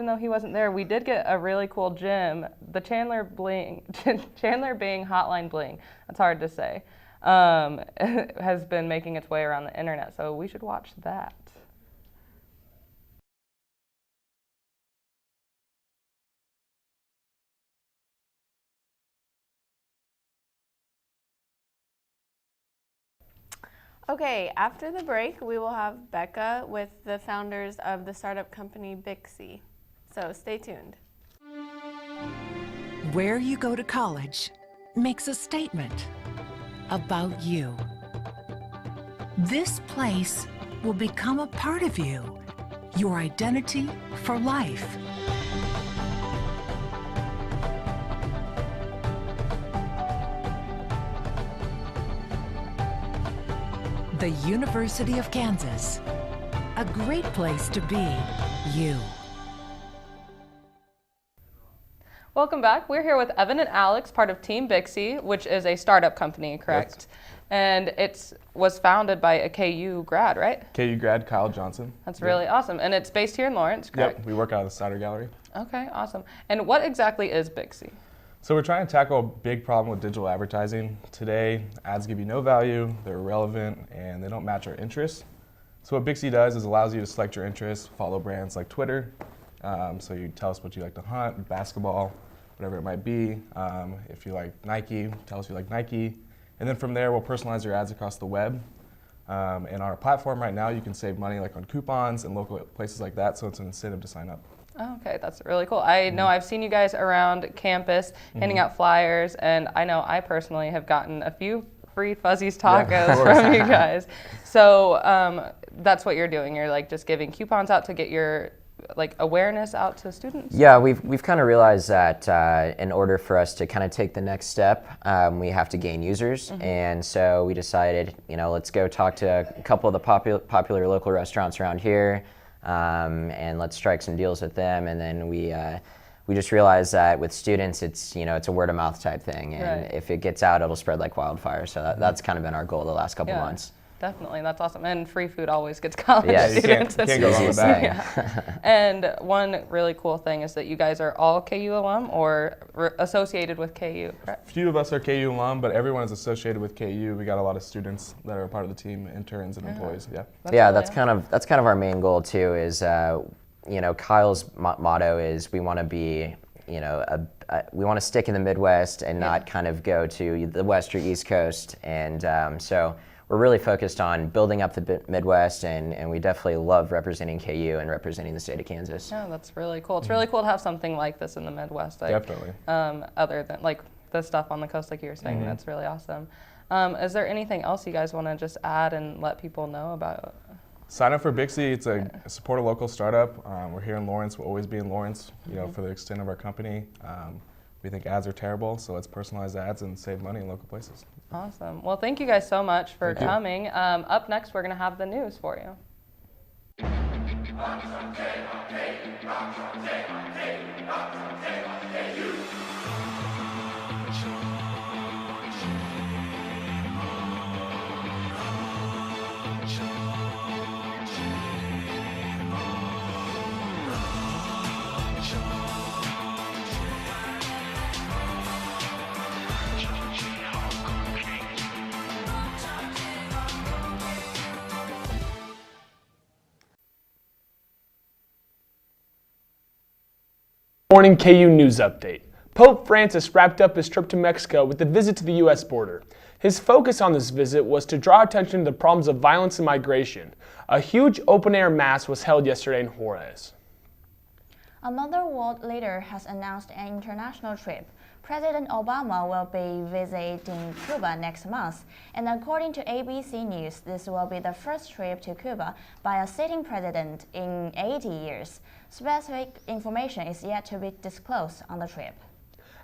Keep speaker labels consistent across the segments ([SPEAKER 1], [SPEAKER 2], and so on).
[SPEAKER 1] though he wasn't there, we did get a really cool gym. The Chandler Bling, Chandler Bing Hotline Bling, that's hard to say, has been making its way around the internet, so we should watch that. Okay, after the break, we will have Becca with the founders of the startup company Bixy. So stay tuned.
[SPEAKER 2] Where you go to college makes a statement about you. This place will become a part of you, your identity for life. The University of Kansas, a great place to be you.
[SPEAKER 1] Welcome back. We're here with Evan and Alex, part of Team Bixy, which is a startup company, correct?
[SPEAKER 3] Yes.
[SPEAKER 1] And it was founded by a KU grad, right?
[SPEAKER 3] KU grad Kyle Johnson.
[SPEAKER 1] That's really awesome. And it's based here in Lawrence, correct?
[SPEAKER 3] Yep, we work out of the Cider Gallery.
[SPEAKER 1] Okay, awesome. And what exactly is Bixy?
[SPEAKER 3] So we're trying to tackle a big problem with digital advertising. Today, ads give you no value, they're irrelevant, and they don't match our interests. So what Bixy does is allows you to select your interests, follow brands like Twitter. So you tell us what you like to hunt, basketball, whatever it might be. If you like Nike, tell us you like Nike. And then from there, we'll personalize your ads across the web. And on our platform right now, you can save money like on coupons and local places like that, so it's an incentive to sign up.
[SPEAKER 1] Oh, okay, that's really cool. I know I've seen you guys around campus handing out flyers, and I know I personally have gotten a few free Fuzzy's tacos from you guys. So that's what you're doing. You're like just giving coupons out to get your like awareness out to students?
[SPEAKER 4] Yeah, we've kind of realized that in order for us to kind of take the next step, we have to gain users, and so we decided, let's go talk to a couple of the popular local restaurants around here, and let's strike some deals with them. And then we just realized that with students, it's a word of mouth type thing, and if it gets out, it'll spread like wildfire. So that's kind of been our goal the last couple months.
[SPEAKER 1] Definitely, that's awesome. And free food always gets college
[SPEAKER 3] You
[SPEAKER 1] students.
[SPEAKER 3] can't go wrong with that.
[SPEAKER 1] Yeah. And one really cool thing is that you guys are all KU alum or associated with KU, correct?
[SPEAKER 3] A few of us are KU alum, but everyone is associated with KU. We got a lot of students that are a part of the team, interns and employees.
[SPEAKER 4] That's kind of our main goal too. Is Kyle's motto is we want to be we want to stick in the Midwest and not kind of go to the West or East Coast, and so we're really focused on building up the Midwest, and we definitely love representing KU and representing the state of Kansas.
[SPEAKER 1] Yeah, that's really cool. It's really cool to have something like this in the Midwest.
[SPEAKER 3] Definitely.
[SPEAKER 1] Other than like the stuff on the coast, like you were saying, that's really awesome. Is there anything else you guys want to just add and let people know about?
[SPEAKER 3] Sign up for Bixy. It's a support a local startup. We're here in Lawrence. We'll always be in Lawrence, for the extent of our company. We think ads are terrible, so let's personalize ads and save money in local places.
[SPEAKER 1] Awesome. Well, thank you guys so much for coming. Up next, we're going to have the news for you.
[SPEAKER 5] Morning KU News Update. Pope Francis wrapped up his trip to Mexico with a visit to the U.S. border. His focus on this visit was to draw attention to the problems of violence and migration. A huge open-air mass was held yesterday in Juarez.
[SPEAKER 6] Another world leader has announced an international trip. President Obama will be visiting Cuba next month, and according to ABC News, this will be the first trip to Cuba by a sitting president in 80 years. Specific information is yet to be disclosed on the trip.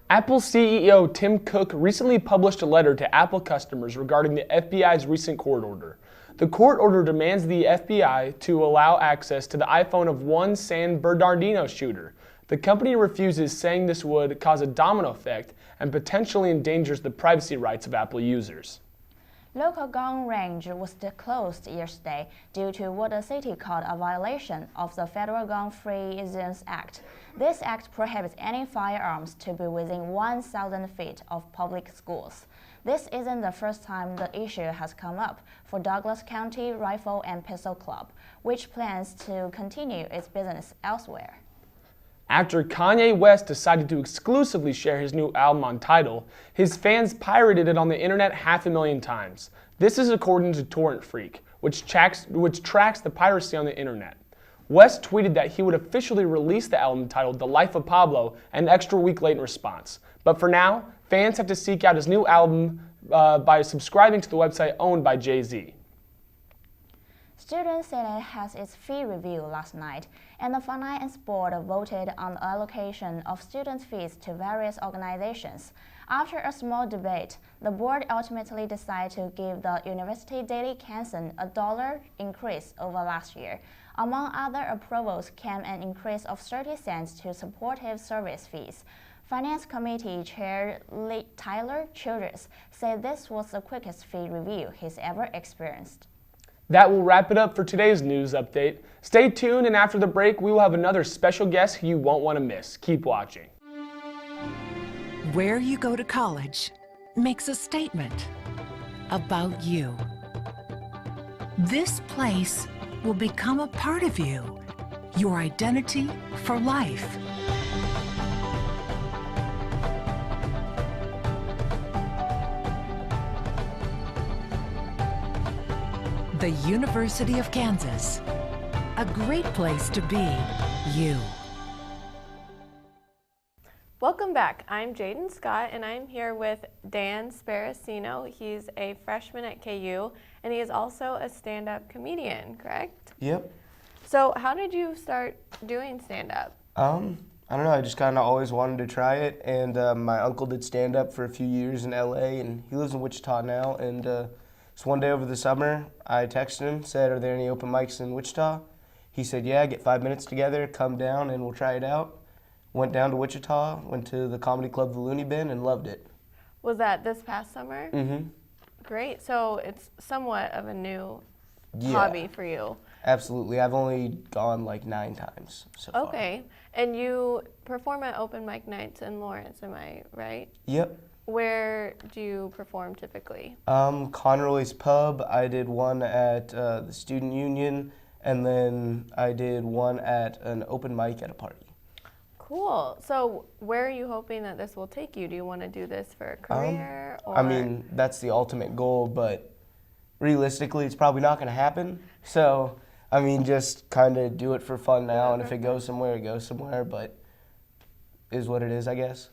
[SPEAKER 5] Apple CEO Tim Cook recently published a letter to Apple customers regarding the FBI's recent court order. The court order demands the FBI to allow access to the iPhone of one San Bernardino shooter. The company refuses, saying this would cause a domino effect and potentially endangers the privacy rights of Apple users.
[SPEAKER 6] Local gun range was closed yesterday due to what the city called a violation of the Federal Gun-Free Zones Act. This act prohibits any firearms to be within 1,000 feet of public schools. This isn't the first time the issue has come up for Douglas County Rifle and Pistol Club, which plans to continue its business elsewhere.
[SPEAKER 5] After Kanye West decided to exclusively share his new album on Tidal, his fans pirated it on the internet 500,000 times. This is according to Torrent Freak, which tracks the piracy on the internet. West tweeted that he would officially release the album titled The Life of Pablo an extra week late in response. But for now, fans have to seek out his new album by subscribing to the website owned by Jay-Z.
[SPEAKER 6] Student Senate has its fee review last night, and the Finance Board voted on the allocation of student fees to various organizations. After a small debate, the board ultimately decided to give the University Daily Kansan a $1 increase over last year. Among other approvals came an increase of 30 cents to supportive service fees. Finance Committee Chair Tyler Childress said this was the quickest fee review he's ever experienced.
[SPEAKER 5] That will wrap it up for today's news update. Stay tuned, and after the break, we will have another special guest you won't want to miss. Keep watching.
[SPEAKER 2] Where you go to college makes a statement about you. This place will become a part of you, your identity for life. The University of Kansas, a great place to be you.
[SPEAKER 7] Welcome back. I'm Jaden Scott, and I'm here with Dan Sparacino. He's a freshman at KU, and he is also a stand-up comedian, correct?
[SPEAKER 8] Yep.
[SPEAKER 7] So how did you start doing stand-up?
[SPEAKER 8] I don't know. I just kind of always wanted to try it, and my uncle did stand-up for a few years in LA, and he lives in Wichita now, and so one day over the summer, I texted him, said, "Are there any open mics in Wichita?" He said, "Yeah, get 5 minutes together, come down, and we'll try it out." Went down to Wichita, went to the comedy club, the Looney Bin, and loved it.
[SPEAKER 7] Was that this past summer?
[SPEAKER 8] Mm-hmm.
[SPEAKER 7] Great. So it's somewhat of a new
[SPEAKER 8] Yeah,
[SPEAKER 7] hobby for you.
[SPEAKER 8] absolutely. I've only gone like 9 times so far.
[SPEAKER 7] Okay. And you perform at open mic nights in Lawrence, am I right?
[SPEAKER 8] Yep.
[SPEAKER 7] Where do you perform typically?
[SPEAKER 8] Conroy's Pub, I did one at the Student Union, and then I did one at an open mic at a party.
[SPEAKER 7] Cool. So where are you hoping that this will take you? Do you want to do this for a career? Or?
[SPEAKER 8] I mean, that's the ultimate goal, but realistically, it's probably not going to happen. So, I mean, just kind of do it for fun now, and if it goes somewhere, it goes somewhere, but is what it is, I guess.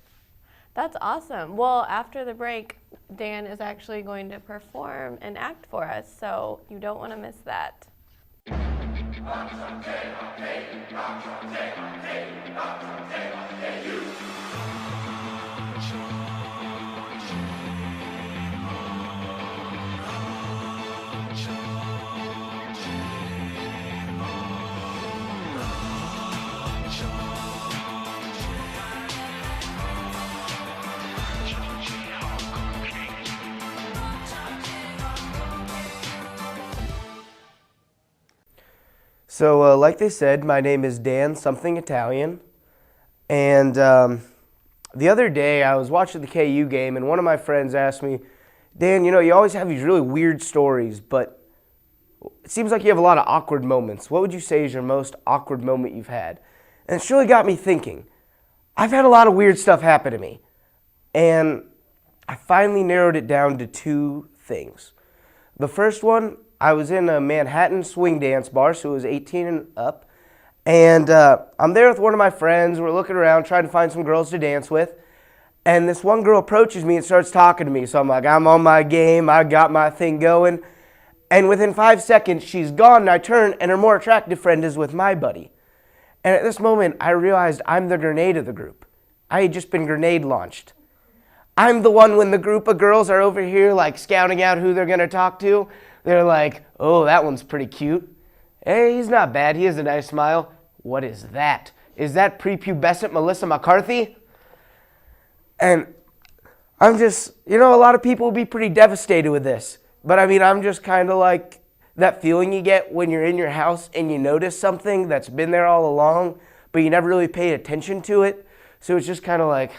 [SPEAKER 7] That's awesome. Well, after the break, Dan is actually going to perform and act for us, so you don't want to miss that.
[SPEAKER 8] So, like they said, my name is Dan something Italian, and the other day I was watching the KU game, and one of my friends asked me, "Dan, you know, you always have these really weird stories, but it seems like you have a lot of awkward moments. What would you say is your most awkward moment you've had?" And it's really got me thinking. I've had a lot of weird stuff happen to me, and I finally narrowed it down to 2 things. The first one, I was in a Manhattan swing dance bar, so it was 18 and up, and I'm there with one of my friends. We're looking around trying to find some girls to dance with, and this one girl approaches me and starts talking to me, so I'm like, I'm on my game, I got my thing going, and within 5 seconds, she's gone, and I turn, and her more attractive friend is with my buddy. And at this moment, I realized I'm the grenade of the group. I had just been grenade launched. I'm the one when the group of girls are over here, like, scouting out who they're going to talk to. They're like, "Oh, that one's pretty cute. Hey, he's not bad. He has a nice smile. What is that? Is that prepubescent Melissa McCarthy?" And I'm just, you know, a lot of people will be pretty devastated with this. But I mean, I'm just kind of like that feeling you get when you're in your house and you notice something that's been there all along, but you never really paid attention to it. So it's just kind of like,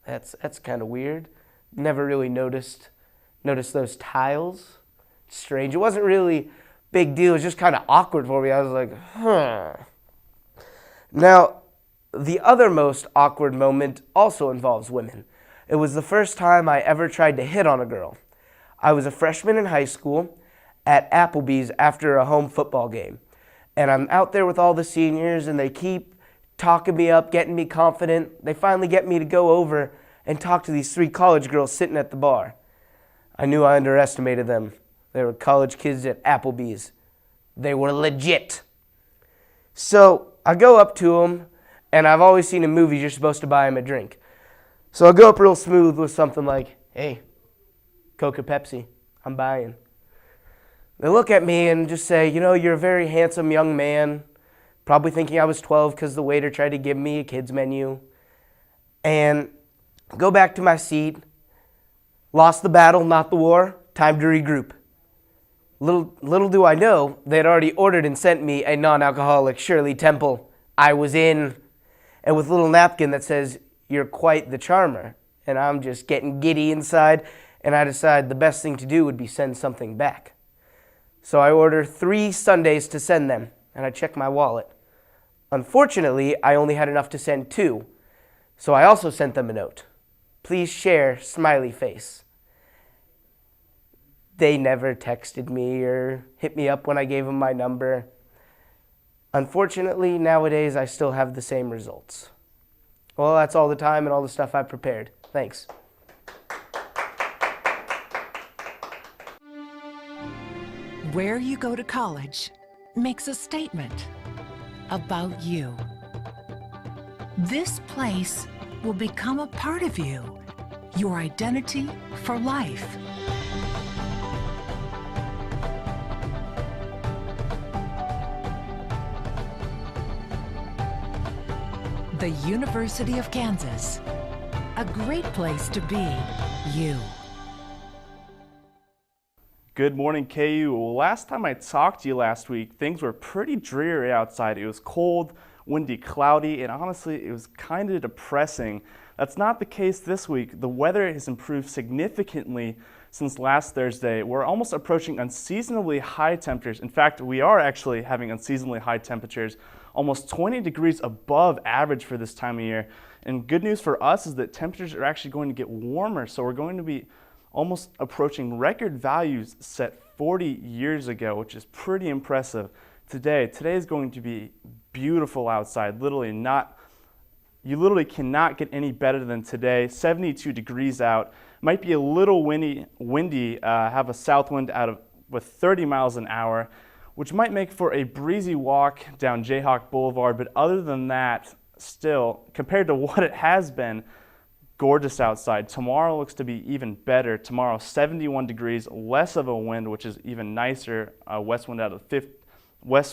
[SPEAKER 8] that's kind of weird. Never really noticed those tiles. Strange. It wasn't really big deal. It was just kind of awkward for me. I was like, Now, the other most awkward moment also involves women. It was the first time I ever tried to hit on a girl. I was a freshman in high school at Applebee's after a home football game. And I'm out there with all the seniors, and they keep talking me up, getting me confident. They finally get me to go over and talk to these 3 college girls sitting at the bar. I knew I underestimated them. They were college kids at Applebee's. They were legit. So I go up to them, and I've always seen in movies you're supposed to buy them a drink. So I go up real smooth with something like, hey, Coke or Pepsi, I'm buying. They look at me and just say, you're a very handsome young man, probably thinking I was 12 because the waiter tried to give me a kid's menu. And go back to my seat. Lost the battle, not the war. Time to regroup. Little do I know, they'd already ordered and sent me a non-alcoholic Shirley Temple. I was in, and with a little napkin that says, you're quite the charmer. And I'm just getting giddy inside, and I decide the best thing to do would be send something back. So I order 3 sundaes to send them, and I check my wallet. Unfortunately, I only had enough to send 2, so I also sent them a note. Please share, smiley face. They never texted me or hit me up when I gave them my number. Unfortunately, nowadays, I still have the same results. Well, that's all the time and all the stuff I prepared. Thanks.
[SPEAKER 2] Where you go to college makes a statement about you. This place will become a part of you, your identity for life. The University of Kansas, a great place to be you.
[SPEAKER 9] Good morning, KU. Well, last time I talked to you last week, things were pretty dreary outside. It was cold, windy, cloudy, and honestly, it was kind of depressing. That's not the case this week. The weather has improved significantly since last Thursday. We're almost approaching unseasonably high temperatures. In fact, we are actually having unseasonably high temperatures, almost 20 degrees above average for this time of year. And good news for us is that temperatures are actually going to get warmer, so we're going to be almost approaching record values set 40 years ago, which is pretty impressive. Today is going to be beautiful outside. You literally cannot get any better than today. 72 degrees out. Might be a little windy, have a south wind with 30 miles an hour, which might make for a breezy walk down Jayhawk Boulevard. But other than that, still, compared to what it has been, gorgeous outside. Tomorrow looks to be even better. Tomorrow, 71 degrees, less of a wind, which is even nicer. West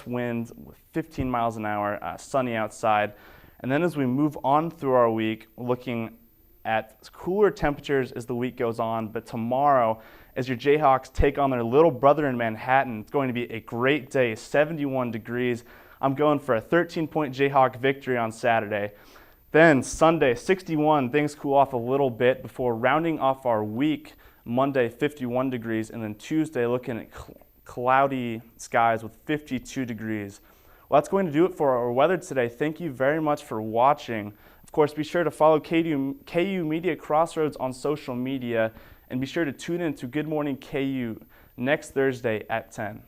[SPEAKER 9] wind with 15 miles an hour, sunny outside. And then as we move on through our week, looking at cooler temperatures as the week goes on. But tomorrow, as your Jayhawks take on their little brother in Manhattan, it's going to be a great day, 71 degrees. I'm going for a 13-point Jayhawk victory on Saturday. Then Sunday, 61, things cool off a little bit before rounding off our week. Monday, 51 degrees, and then Tuesday, looking at cloudy skies with 52 degrees. Well, that's going to do it for our weather today. Thank you very much for watching. Of course, be sure to follow KU Media Crossroads on social media, and be sure to tune in to Good Morning KU next Thursday at 10.